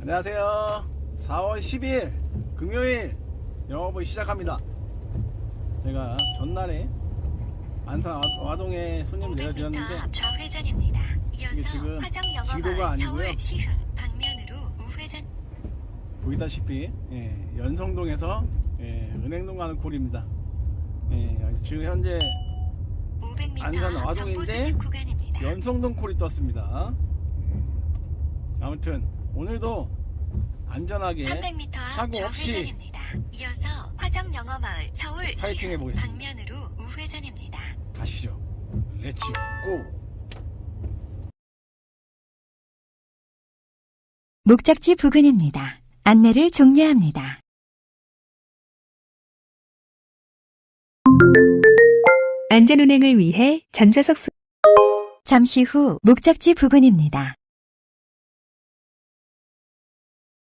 안녕하세요. 4월 10일 금요일 영업을 시작합니다. 제가 전날에 안산 와동에 손님 내려드렸는데 좌회전입니다. 이게 이어서 지금 화정영어마을 기도가 아니고요. 서울 시흥 방면으로 우회전. 보이다시피 연성동에서 은행동 가는 콜입니다. 지금 현재 500m 안산 와동인데 구간입니다. 연성동 콜이 떴습니다. 아무튼 오늘도 안전하게 300m 사고 없이 좌회전입니다. 이어서 화정영어마을 서울 파이팅 시흥 해보겠습니다. 방면으로 우회전입니다. 가시죠. 렛츠 고! 목적지 부근입니다. 안내를 종료합니다. 안전운행을 위해 전좌석 잠시 후 목적지 부근입니다.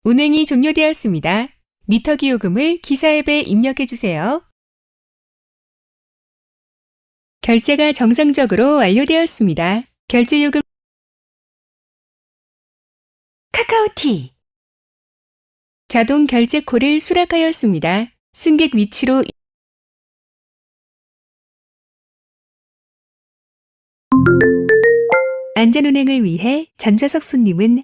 운행이 종료되었습니다. 미터기 요금을 기사 앱에 입력해 주세요. 결제가 정상적으로 완료되었습니다. 결제 요금 카카오티 자동 결제 콜을 수락하였습니다. 승객 위치로 안전운행을 위해 전좌석 손님은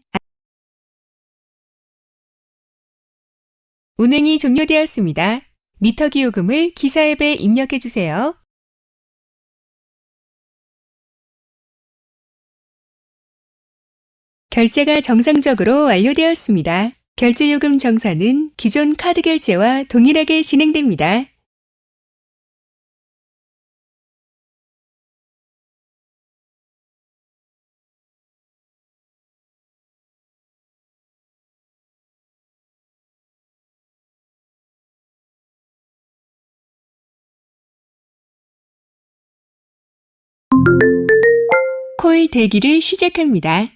운행이 종료되었습니다. 미터기 요금을 기사 앱에 입력해 주세요. 결제가 정상적으로 완료되었습니다. 결제 요금 정산은 기존 카드 결제와 동일하게 진행됩니다. 콜 대기를 시작합니다.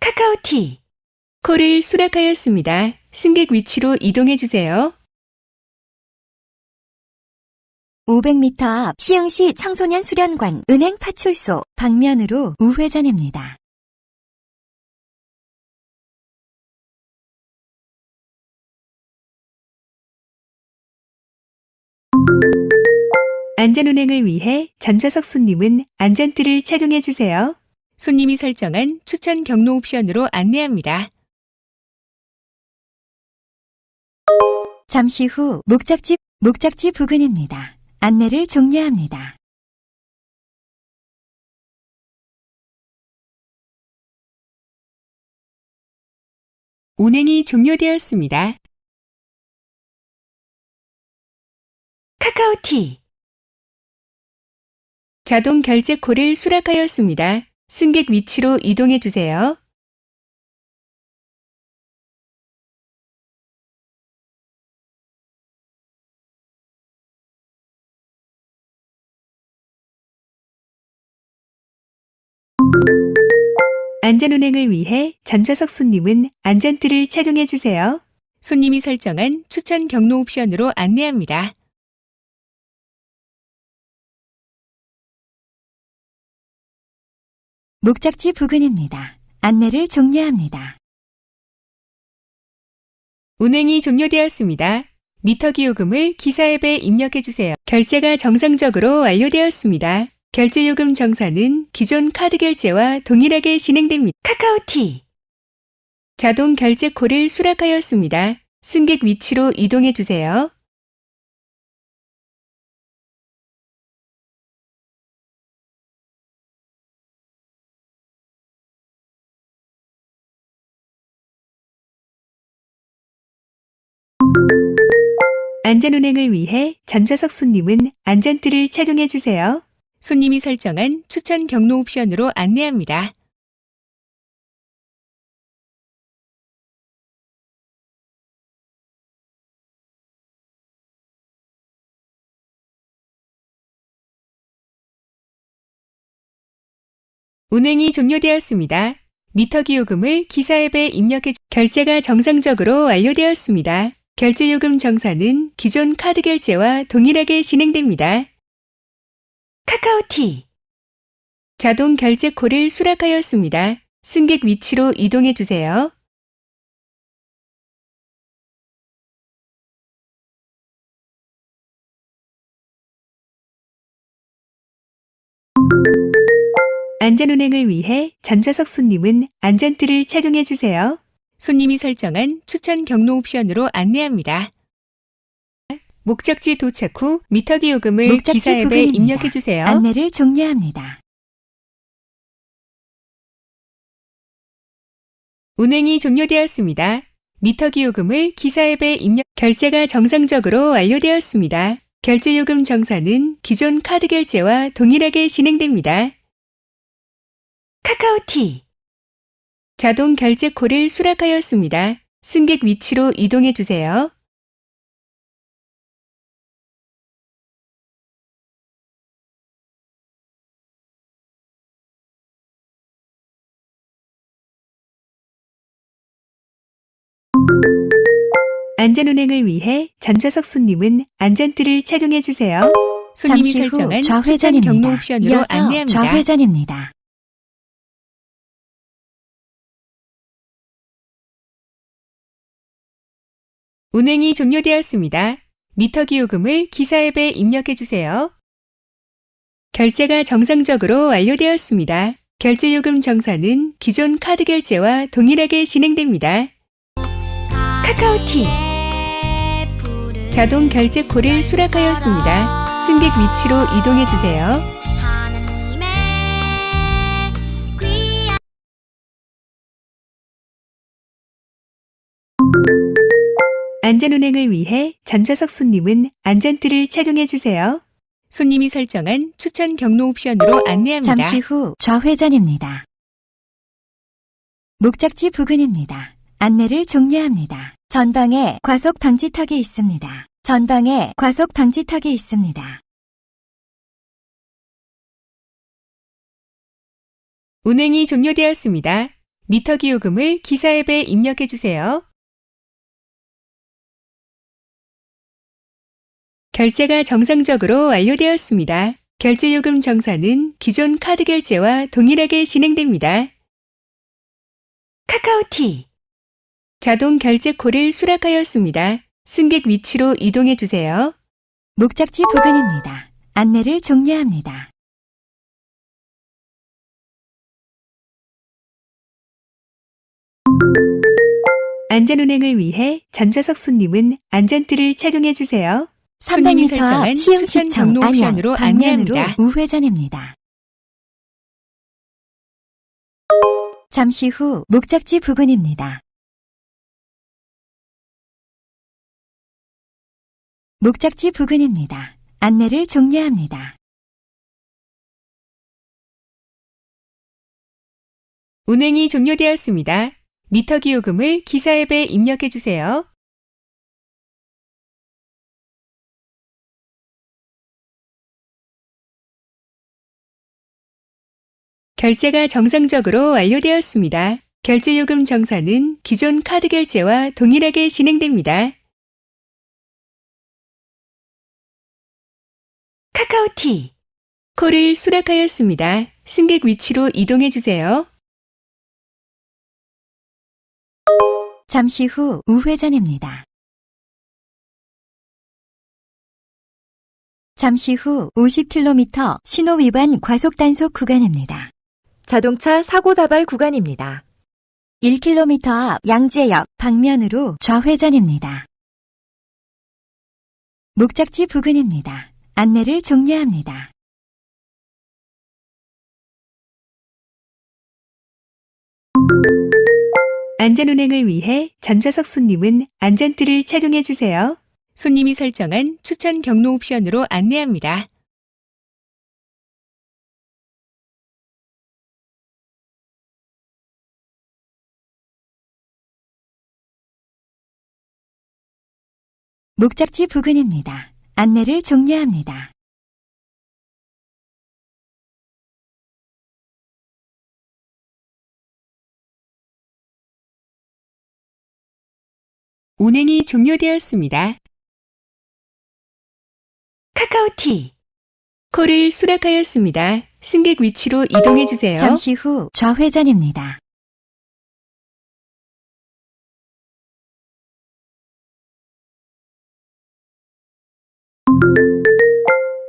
카카오티 콜을 수락하였습니다. 승객 위치로 이동해 주세요. 500m 앞 시흥시 청소년 수련관 은행 파출소 방면으로 우회전입니다. 안전운행을 위해 전좌석 손님은 안전띠를 착용해 주세요. 손님이 설정한 추천 경로 옵션으로 안내합니다. 잠시 후 목적지 부근입니다. 안내를 종료합니다. 운행이 종료되었습니다. 카카오티 자동 결제 콜을 수락하였습니다. 승객 위치로 이동해 주세요. 안전운행을 위해 전좌석 손님은 안전띠를 착용해 주세요. 손님이 설정한 추천 경로 옵션으로 안내합니다. 목적지 부근입니다. 안내를 종료합니다. 운행이 종료되었습니다. 미터기 요금을 기사 앱에 입력해 주세요. 결제가 정상적으로 완료되었습니다. 결제 요금 정산은 기존 카드 결제와 동일하게 진행됩니다. 카카오티 자동 결제 콜을 수락하였습니다. 승객 위치로 이동해 주세요. 안전운행을 위해 전좌석 손님은 안전띠를 착용해 주세요. 손님이 설정한 추천 경로 옵션으로 안내합니다. 운행이 종료되었습니다. 미터기 요금을 기사 앱에 입력해 결제가 정상적으로 완료되었습니다. 결제 요금 정산은 기존 카드 결제와 동일하게 진행됩니다. 카카오티 자동 결제 콜을 수락하였습니다. 승객 위치로 이동해 주세요. 안전운행을 위해 전좌석 손님은 안전띠를 착용해 주세요. 손님이 설정한 추천 경로 옵션으로 안내합니다. 목적지 도착 후 미터기 요금을 목적지 기사 앱에 부근입니다. 입력해 주세요. 안내를 종료합니다. 운행이 종료되었습니다. 미터기 요금을 기사 앱에 입력, 결제가 정상적으로 완료되었습니다. 결제 요금 정산은 기존 카드 결제와 동일하게 진행됩니다. 카카오티 자동 결제 콜을 수락하였습니다. 승객 위치로 이동해 주세요. 안전운행을 위해 전좌석 손님은 안전띠를 착용해 주세요. 손님이 잠시 후 설정한 추천 좌회전입니다. 경로 옵션으로 이어서 안내합니다. 좌회전입니다. 운행이 종료되었습니다. 미터기 요금을 기사 앱에 입력해 주세요. 결제가 정상적으로 완료되었습니다. 결제 요금 정산은 기존 카드 결제와 동일하게 진행됩니다. 카카오티 자동 결제 콜을 수락하였습니다. 승객 위치로 이동해 주세요. 안전운행을 위해 전좌석 손님은 안전띠를 착용해 주세요. 손님이 설정한 추천 경로 옵션으로 안내합니다. 잠시 후 좌회전입니다. 목적지 부근입니다. 안내를 종료합니다. 전방에 과속 방지턱이 있습니다. 전방에 과속 방지턱이 있습니다. 운행이 종료되었습니다. 미터기 요금을 기사 앱에 입력해 주세요. 결제가 정상적으로 완료되었습니다. 결제 요금 정산은 기존 카드 결제와 동일하게 진행됩니다. 카카오티 자동 결제 콜을 수락하였습니다. 승객 위치로 이동해 주세요. 목적지 부근입니다. 안내를 종료합니다. 안전운행을 위해 전좌석 손님은 안전띠를 착용해 주세요. 손님이 300m 설정한 앞 추천 시흥시청 경로 옵션으로 안양 방면으로 안내합니다. 우회전입니다. 잠시 후 목적지 부근입니다. 목적지 부근입니다. 안내를 종료합니다. 운행이 종료되었습니다. 미터기 요금을 기사 앱에 입력해 주세요. 결제가 정상적으로 완료되었습니다. 결제 요금 정산은 기존 카드 결제와 동일하게 진행됩니다. 카카오티 콜을 수락하였습니다. 승객 위치로 이동해 주세요. 잠시 후 우회전입니다. 잠시 후 50km 신호 위반 과속 단속 구간입니다. 자동차 사고 다발 구간입니다. 1km 앞 양재역 방면으로 좌회전입니다. 목적지 부근입니다. 안내를 종료합니다. 안전운행을 위해 전좌석 손님은 안전띠를 착용해 주세요. 손님이 설정한 추천 경로 옵션으로 안내합니다. 목적지 부근입니다. 안내를 종료합니다. 운행이 종료되었습니다. 카카오티 콜을 수락하였습니다. 승객 위치로 이동해 주세요. 잠시 후 좌회전입니다.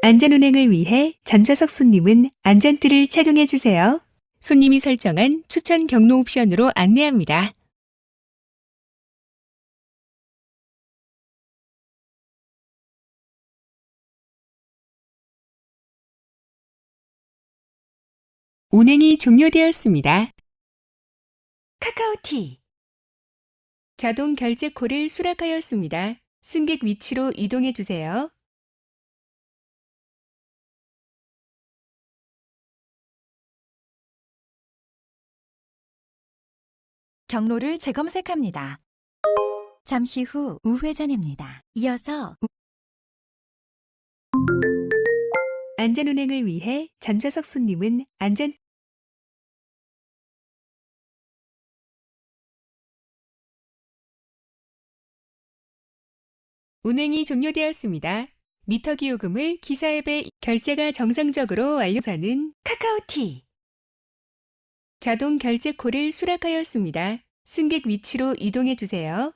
안전운행을 위해 전좌석 손님은 안전띠를 착용해 주세요. 손님이 설정한 추천 경로 옵션으로 안내합니다. 운행이 종료되었습니다. 카카오티 자동 결제콜을 수락하였습니다. 승객 위치로 이동해 주세요. 경로를 재검색합니다. 잠시 후 우회전입니다. 이어서 안전운행을 위해 전좌석 손님은 안전 운행이 종료되었습니다. 미터 기요금을 기사 앱에 결제가 정상적으로 완료사는 카카오티 자동 결제콜을 수락하였습니다. 승객 위치로 이동해 주세요.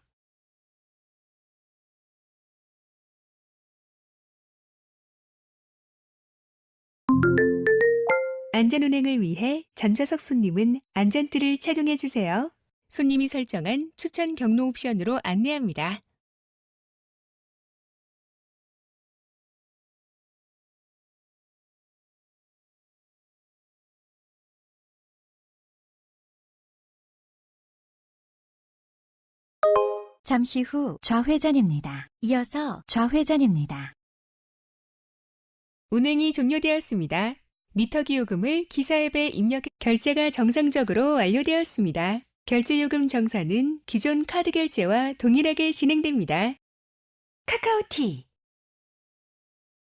안전운행을 위해 전좌석 손님은 안전띠를 착용해 주세요. 손님이 설정한 추천 경로 옵션으로 안내합니다. 잠시 후 좌회전입니다. 이어서 좌회전입니다. 운행이 종료되었습니다. 미터 기요금을 기사 앱에 입력 결제가 정상적으로 완료되었습니다. 결제 요금 정산은 기존 카드 결제와 동일하게 진행됩니다. 카카오티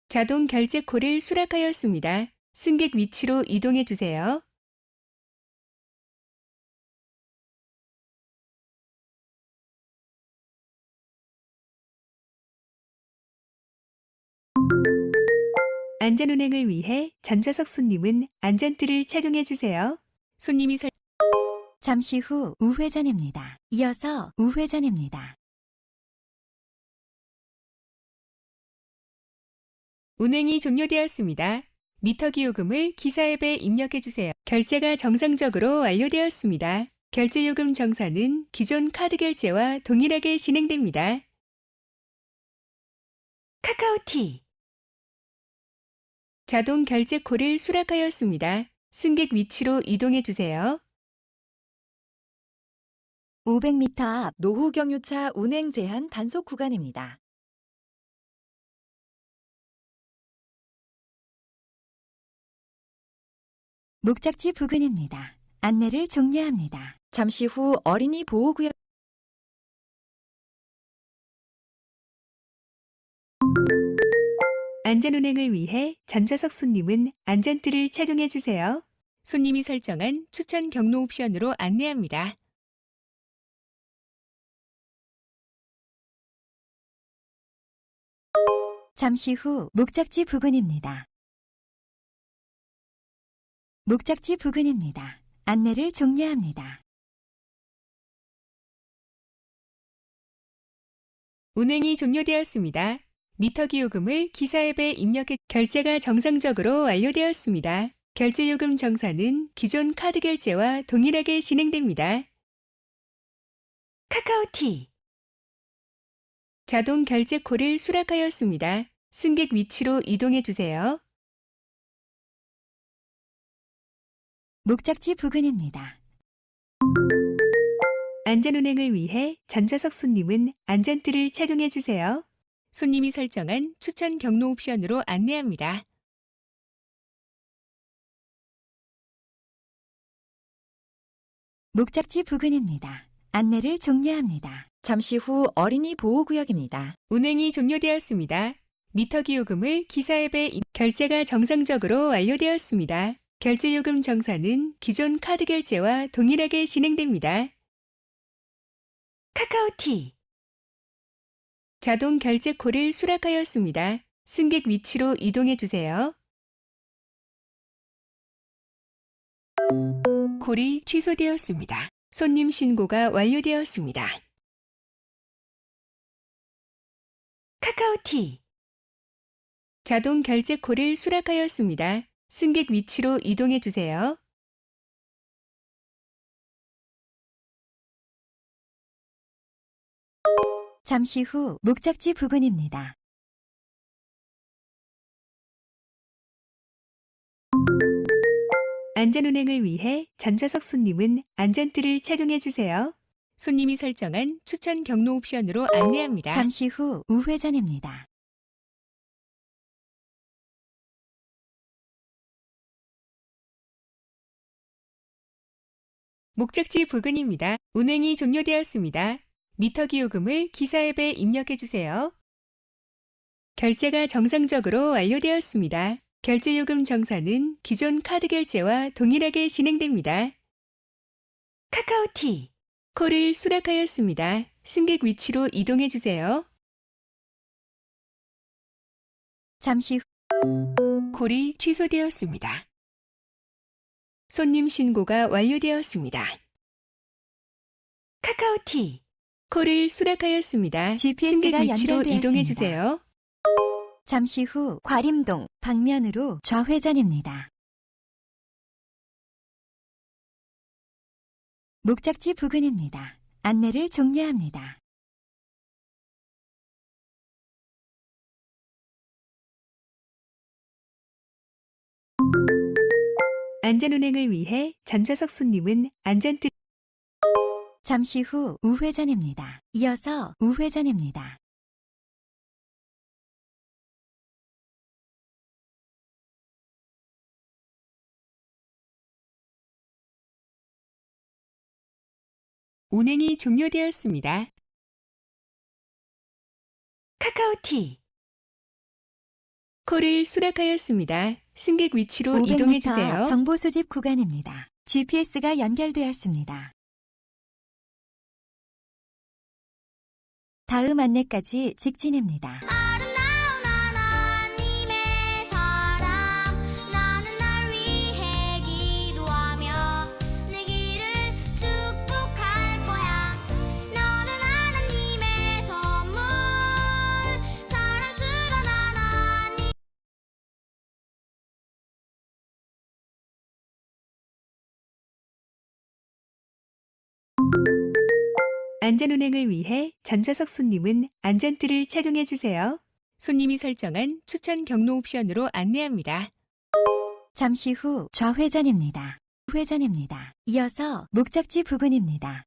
자동 결제콜을 수락하였습니다. 승객 위치로 이동해 주세요. 안전운행을 위해 전좌석 손님은 안전띠를 착용해 주세요. 손님이 잠시 후 우회전입니다. 이어서 우회전입니다. 운행이 종료되었습니다. 미터 기요금을 기사 앱에 입력해 주세요. 결제가 정상적으로 완료되었습니다. 결제 요금 정산은 기존 카드 결제와 동일하게 진행됩니다. 카카오티 자동 결제콜을 수락하였습니다. 승객 위치로 이동해 주세요. 500m 앞 노후경유차 운행 제한 단속 구간입니다. 목적지 부근입니다. 안내를 종료합니다. 잠시 후 어린이 보호구역 안전운행을 위해 전좌석 손님은 안전띠를 착용해 주세요. 손님이 설정한 추천 경로 옵션으로 안내합니다. 잠시 후 목적지 부근입니다. 목적지 부근입니다. 안내를 종료합니다. 운행이 종료되었습니다. 미터 기요금을 기사 앱에 입력해 결제가 정상적으로 완료되었습니다. 결제 요금 정산은 기존 카드 결제와 동일하게 진행됩니다. 카카오티 자동 결제콜을 수락하였습니다. 승객 위치로 이동해 주세요. 목적지 부근입니다. 안전운행을 위해 전좌석 손님은 안전띠를 착용해 주세요. 손님이 설정한 추천 경로 옵션으로 안내합니다. 목적지 부근입니다. 안내를 종료합니다. 잠시 후 어린이 보호구역입니다. 운행이 종료되었습니다. 미터 기요금을 기사 앱에 결제가 정상적으로 완료되었습니다. 결제 요금 정산은 기존 카드 결제와 동일하게 진행됩니다. 카카오티 자동 결제콜을 수락하였습니다. 승객 위치로 이동해 주세요. 콜이 취소되었습니다. 손님 신고가 완료되었습니다. 카카오티 자동 결제콜을 수락하였습니다. 승객 위치로 이동해 주세요. 잠시 후 목적지 부근입니다. 안전운행을 위해 전좌석 손님은 안전띠를 착용해 주세요. 손님이 설정한 추천 경로 옵션으로 안내합니다. 잠시 후 우회전입니다. 목적지 부근입니다. 운행이 종료되었습니다. 미터 기요금을 기사 앱에 입력해 주세요. 결제가 정상적으로 완료되었습니다. 결제 요금 정산은 기존 카드 결제와 동일하게 진행됩니다. 카카오티 콜을 수락하였습니다. 승객 위치로 이동해 주세요. 잠시 후 콜이 취소되었습니다. 손님 신고가 완료되었습니다. 카카오티 콜을 수락하였습니다. GPS가 승객 위치로 연결되었습니다. 이동해 주세요. 잠시 후 과림동 방면으로 좌회전입니다. 목적지 부근입니다. 안내를 종료합니다. 안전운행을 위해 전좌석 손님은 안전띠 잠시 후 우회전입니다. 이어서 우회전입니다. 운행이 종료되었습니다. 카카오티 콜을 수락하였습니다. 승객 위치로 이동해 500m 주세요. 정보 수집 구간입니다. GPS가 연결되었습니다. 다음 안내까지 직진입니다. 아름다운 하나님의 사랑 나는 날 위해 기도하며 내 길을 축복할 거야 너는 하나님의 선물 사랑스러운 하나님 안전운행을 위해 전좌석 손님은 안전띠를 착용해 주세요. 손님이 설정한 추천 경로 옵션으로 안내합니다. 잠시 후 좌회전입니다. 우회전입니다. 이어서 목적지 부근입니다.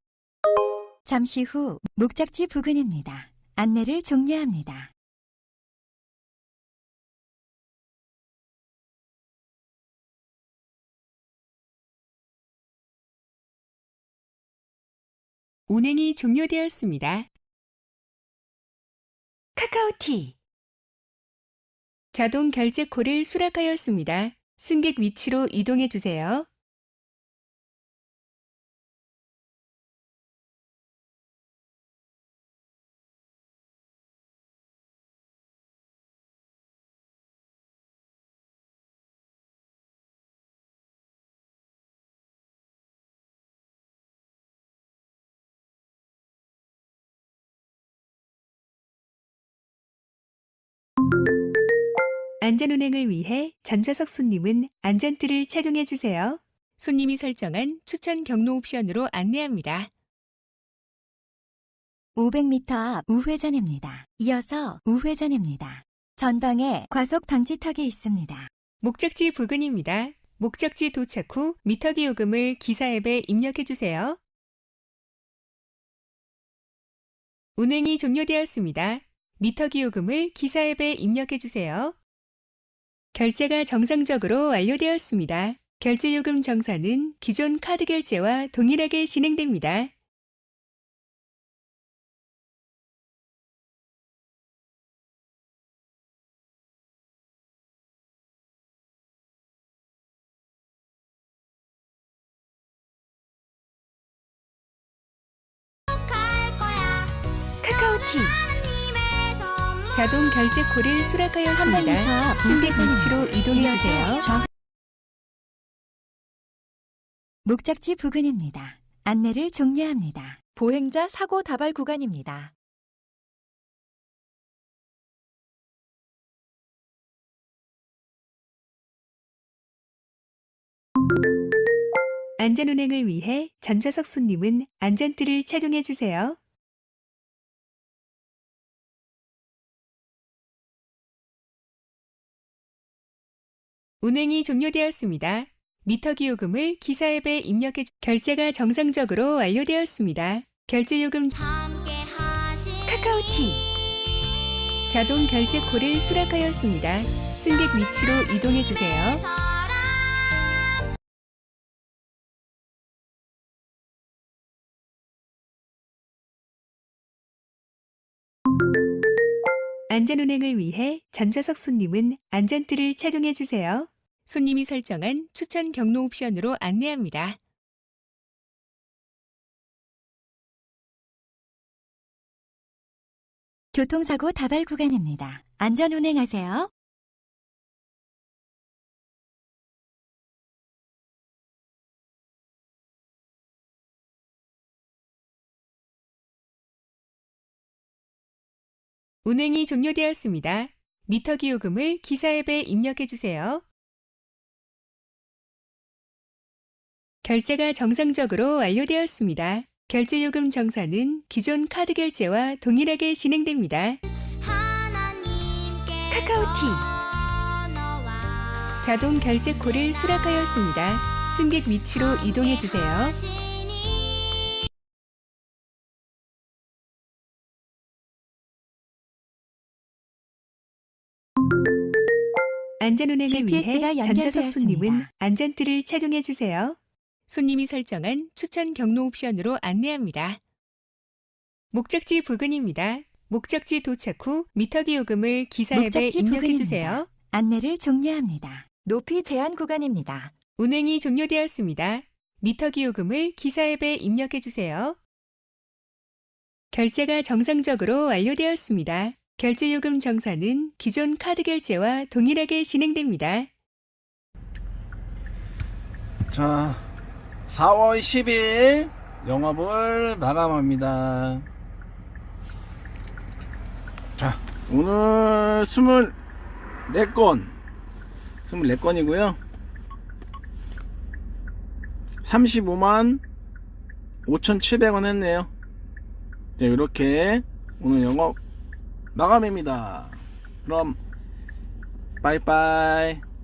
잠시 후 목적지 부근입니다. 안내를 종료합니다. 운행이 종료되었습니다. 카카오티 자동 결제 콜을 수락하였습니다. 승객 위치로 이동해 주세요. 안전운행을 위해 전좌석 손님은 안전띠를 착용해 주세요. 손님이 설정한 추천 경로 옵션으로 안내합니다. 500m 앞 우회전입니다. 이어서 우회전입니다. 전방에 과속 방지턱이 있습니다. 목적지 부근입니다. 목적지 도착 후 미터기 요금을 기사 앱에 입력해 주세요. 운행이 종료되었습니다. 미터기 요금을 기사 앱에 입력해 주세요. 결제가 정상적으로 완료되었습니다. 결제 요금 정산은 기존 카드 결제와 동일하게 진행됩니다. 갈 거야 카카오티 하나님의 선물 자동 결제 콜을 300m 수락하였습니다. 앞 승객 우회전입니다. 위치로 이동해 이어서 주세요. 목적지 부근입니다. 안내를 종료합니다. 보행자 사고 다발 구간입니다. 안전운행을 위해 전좌석 손님은 안전띠를 착용해 주세요. 운행이 종료되었습니다. 미터기 요금을 기사 앱에 입력해 결제가 정상적으로 완료되었습니다. 결제 요금 함께 하시니 카카오티 자동 결제 콜을 수락하였습니다. 승객 위치로 이동해 주세요. 사랑 안전운행을 위해 전좌석 손님은 안전띠를 착용해 주세요. 손님이 설정한 추천 경로 옵션으로 안내합니다. 교통사고 다발 구간입니다. 안전 운행하세요. 운행이 종료되었습니다. 미터기 요금을 기사 앱에 입력해 주세요. 결제가 정상적으로 완료되었습니다. 결제 요금 정산은 기존 카드 결제와 동일하게 진행됩니다. 하나님께 카카오티 자동 결제 콜을 수락하였습니다. 승객 위치로 이동해 주세요. 안전운행을 위해 GPS가 전좌석 손님은 연결되었습니다. 안전띠를 착용해 주세요. 손님이 설정한 추천 경로 옵션으로 안내합니다. 목적지 부근입니다. 목적지 도착 후 미터기 요금을 기사 앱에 목적지 입력해 부근입니다. 주세요. 안내를 종료합니다. 높이 제한 구간입니다. 운행이 종료되었습니다. 미터기 요금을 기사 앱에 입력해 주세요. 결제가 정상적으로 완료되었습니다. 결제 요금 정산은 기존 카드 결제와 동일하게 진행됩니다. 자, 4월 10일 영업을 마감합니다. 자, 오늘 24건이고요. 35만 5,700원 했네요. 자, 이렇게 오늘 영업 마감입니다. 그럼 빠이빠이.